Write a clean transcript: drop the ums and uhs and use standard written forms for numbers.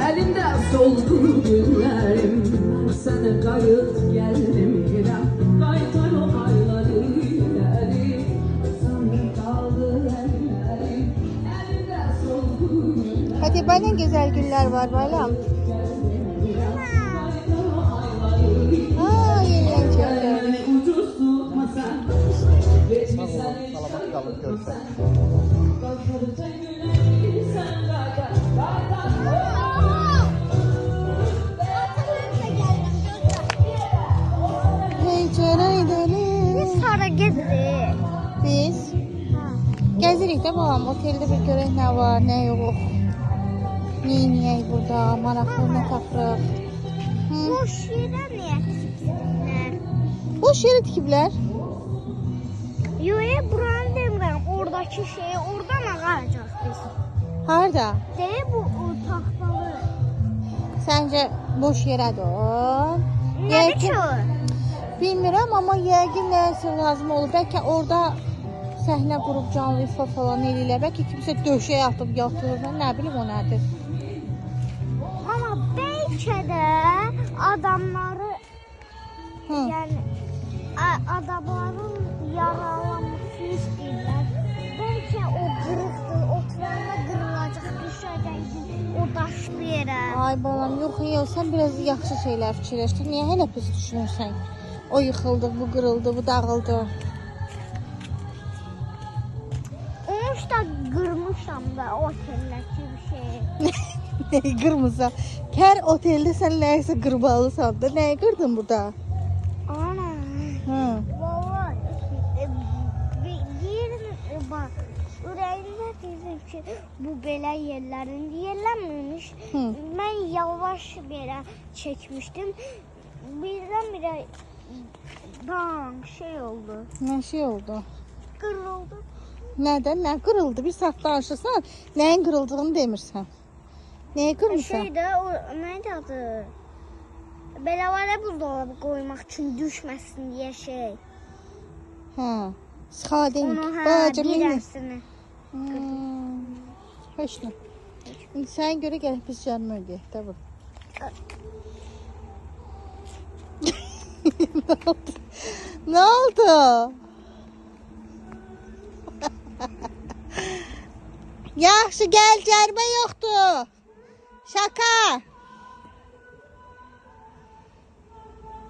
Elimde soldu günlerim, ben sana kayıp gelmirəm. Qaytar o ayları ileri, sana kaldı ellerim. Elimde soldu günlerim. Hadi bana güzel günler var bayram. Aa, yeni çocuklar. Ucuz tutmasan, geçmişsen Salamat kalın, görüşürüz. Biz hara gezirik? Biz gezirik de balam, otelde bir görək nə var, nə yox. Neyiniyək burada, maraqlı nə tapırıq. Boş yerə niyə tiksinlər? Boş yeri tikiblər. Yox, buranı demirəm, oradakı şeyi oradan ağacaq biz. Harda? Deyir bu o taxtalı. Səncə boş yerədir o? Nədir ki o? Bilmirəm, amma yəqin nəsə lazım olur. Bəlkə orada səhnə qurub canlı ifa falan eləyirlər. Bəlkə kimsə döşəyə atıb yatır. Nə bilim o nədir. Amma bəlkə də adamları, yəni adamların yaralanması istəyirlər. Bəlkə o qırıqdır, oturanda qırılacaq, düşəcəkdir o daşlı yerə. Ay balam, yox, sən biraz yaxşı şeylər fikirləşdir. Niyə hələ pis düşünürsən? O yıxıldı, bu qırıldı, bu dağıldı. Olmuş da qırmışam da oteldəki bir şey. Nəyi qırmısan? Hər oteldə sən nəyisə qırmalısan da. Nəyi qırdın burada? Ana. Vallahi deyirəm, bax, ürəyimdə deyirəm ki, bu belə yerlərin yerlənməmiş. Mən yavaş belə çəkmişdim. Birdən-birə şey oldu. Nə şey oldu? Qırıldı. Nədən? Nə qırıldı? Bir saat danışırsan, nəyin qırıldığını demirsən. Nəyi qırmısan? Şeydə, o nədir adı? Belə var ya, buzdolabı qoymaq üçün düşməsin deyə şey. Hə, sıxadın. Onu birəsini. Heç nə. İndi sənə görə gəlib biz cərimə ödəyək də bu. Nə oldu? Yaxşı, gəl, cərimə yoxdur. Şaka.